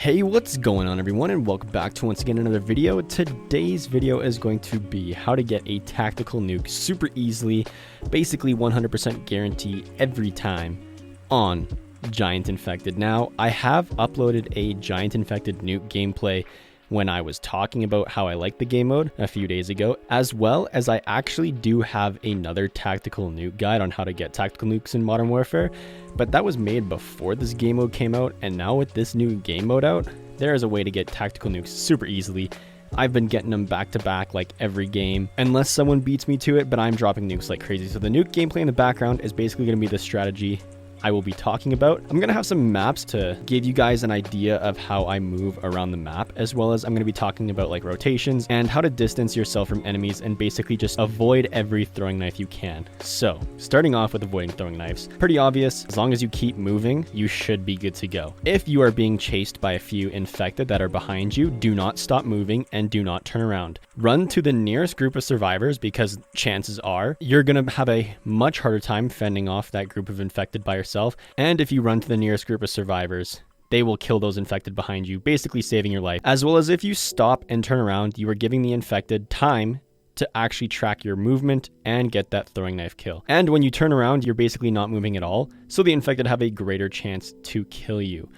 Hey, what's going on everyone, and welcome back to once again another video. Today's video is going to be how to get a tactical nuke super easily, basically 100% guarantee every time on Giant Infected. Now, I have uploaded a Giant Infected nuke gameplay when I was talking about how I like the game mode a few days ago, as well as I actually do have another tactical nuke guide on how to get tactical nukes in Modern Warfare, but that was made before this game mode came out, and now with this new game mode out, there is a way to get tactical nukes super easily. I've been getting them back to back like every game, unless someone beats me to it, but I'm dropping nukes like crazy. So the nuke gameplay in the background is basically going to be the strategy I will be talking about. I'm going to have some maps to give you guys an idea of how I move around the map, as well as I'm going to be talking about like rotations and how to distance yourself from enemies and basically just avoid every throwing knife you can. So starting off with avoiding throwing knives, pretty obvious. As long as you keep moving, you should be good to go. If you are being chased by a few infected that are behind you, do not stop moving and do not turn around. Run to the nearest group of survivors, because chances are you're going to have a much harder time fending off that group of infected by yourself. And if you run to the nearest group of survivors, they will kill those infected behind you, basically saving your life. As well as if you stop and turn around, you are giving the infected time to actually track your movement and get that throwing knife kill. And when you turn around, you're basically not moving at all, so the infected have a greater chance to kill you.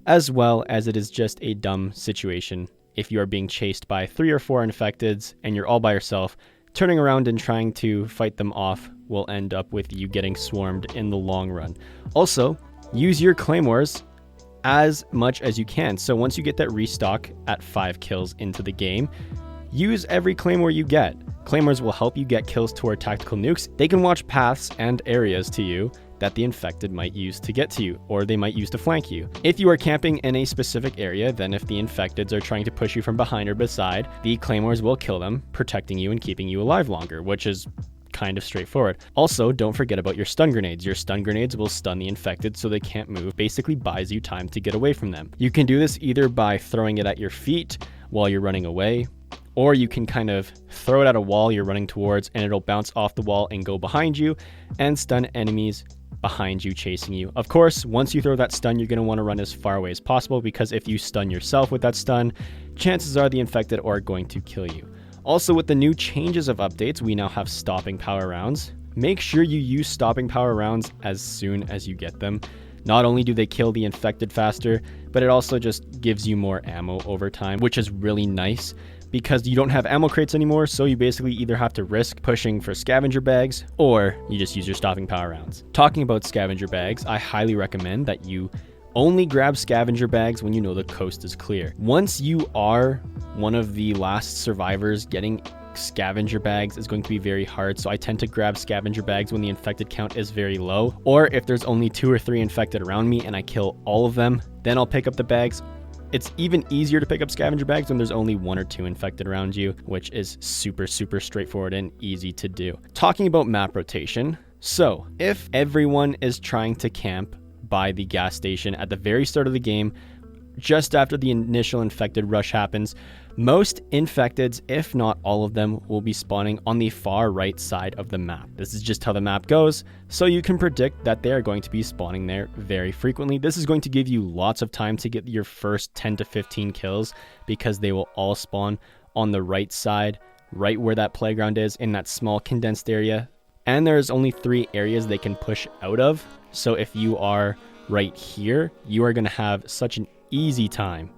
As well as it is just a dumb situation if you are being chased by 3 or 4 infecteds and you're all by yourself. Turning around and trying to fight them off will end up with you getting swarmed in the long run. Also, use your claymores as much as you can. So once you get that restock at 5 kills into the game, use every claymore you get. Claymores will help you get kills toward tactical nukes. They can watch paths and areas to you that the infected might use to get to you, or they might use to flank you. If you are camping in a specific area, then if the infecteds are trying to push you from behind or beside, the claymores will kill them, protecting you and keeping you alive longer, which is kind of straightforward. Also, don't forget about your stun grenades. Your stun grenades will stun the infected so they can't move, basically buys you time to get away from them. You can do this either by throwing it at your feet while you're running away, or you can kind of throw it at a wall you're running towards and it'll bounce off the wall and go behind you and stun enemies behind you chasing you. Of course, once you throw that stun, you're going to want to run as far away as possible, because if you stun yourself with that stun, chances are the infected are going to kill you. Also, with the new changes of updates, we now have stopping power rounds. Make sure you use stopping power rounds as soon as you get them. Not only do they kill the infected faster, but it also just gives you more ammo over time, which is really nice because you don't have ammo crates anymore, so you basically either have to risk pushing for scavenger bags or you just use your stopping power rounds. Talking about scavenger bags, I highly recommend that you only grab scavenger bags when you know the coast is clear. Once you are one of the last survivors, getting scavenger bags is going to be very hard, so I tend to grab scavenger bags when the infected count is very low, or if there's only 2 or 3 infected around me and I kill all of them, then I'll pick up the bags. It's even easier to pick up scavenger bags when there's only 1 or 2 infected around you, which is super straightforward and easy to do. Talking about map rotation, so if everyone is trying to camp by the gas station at the very start of the game, just after the initial infected rush happens, most infecteds, if not all of them, will be spawning on the far right side of the map. This is just how the map goes, so you can predict that they are going to be spawning there very frequently. This is going to give you lots of time to get your first 10 to 15 kills, because they will all spawn on the right side, right where that playground is, in that small condensed area. And there's only 3 areas they can push out of, so if you are right here, you are going to have such an easy time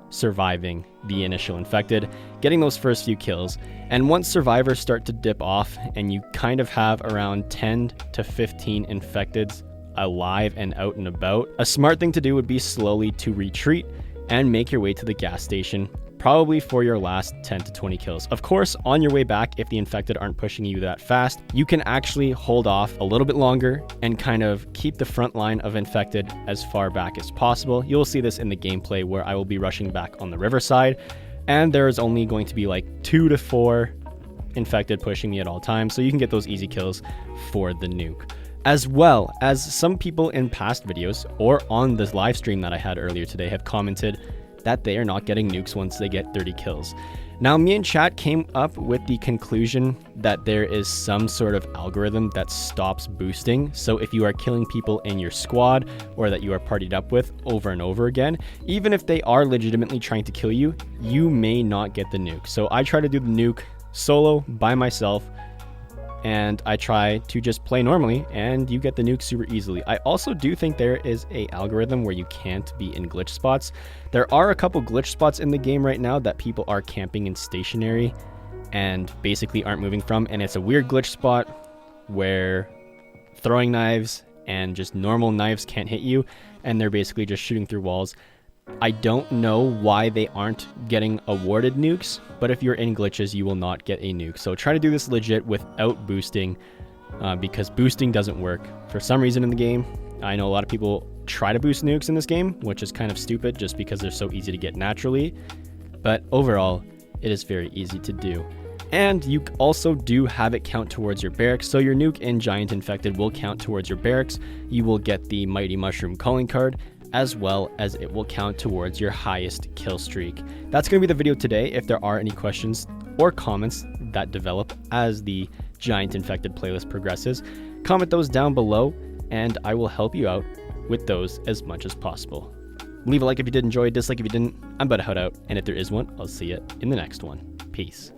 surviving the initial infected, getting those first few kills. And once survivors start to dip off and you kind of have around 10 to 15 infecteds alive and out and about, a smart thing to do would be slowly to retreat and make your way to the gas station, probably for your last 10 to 20 kills. Of course, on your way back, if the infected aren't pushing you that fast, you can actually hold off a little bit longer and kind of keep the front line of infected as far back as possible. You'll see this in the gameplay where I will be rushing back on the riverside, and there is only going to be like 2 to 4 infected pushing me at all times, so you can get those easy kills for the nuke. As well as some people in past videos or on this live stream that I had earlier today have commented that they are not getting nukes once they get 30 kills. Now, me and chat came up with the conclusion that there is some sort of algorithm that stops boosting. So if you are killing people in your squad or that you are partied up with over and over again, even if they are legitimately trying to kill you, you may not get the nuke. So I try to do the nuke solo by myself, and I try to just play normally, and you get the nuke super easily. I also do think there is a algorithm where you can't be in glitch spots. There are a couple glitch spots in the game right now that people are camping in stationary and basically aren't moving from, and it's a weird glitch spot where throwing knives and just normal knives can't hit you, and they're basically just shooting through walls. I don't know why they aren't getting awarded nukes, but if you're in glitches, you will not get a nuke. So try to do this legit without boosting, because boosting doesn't work for some reason in the game. I know a lot of people try to boost nukes in this game, which is kind of stupid just because they're so easy to get naturally. But overall, it is very easy to do. And you also do have it count towards your barracks. So your nuke in Giant Infected will count towards your barracks. You will get the Mighty Mushroom calling card, as well as it will count towards your highest kill streak. That's going to be the video today. If there are any questions or comments that develop as the Giant Infected playlist progresses, comment those down below and I will help you out with those as much as possible. Leave a like if you did enjoy, dislike if you didn't. I'm about to head out, and if there is one, I'll see you in the next one. Peace.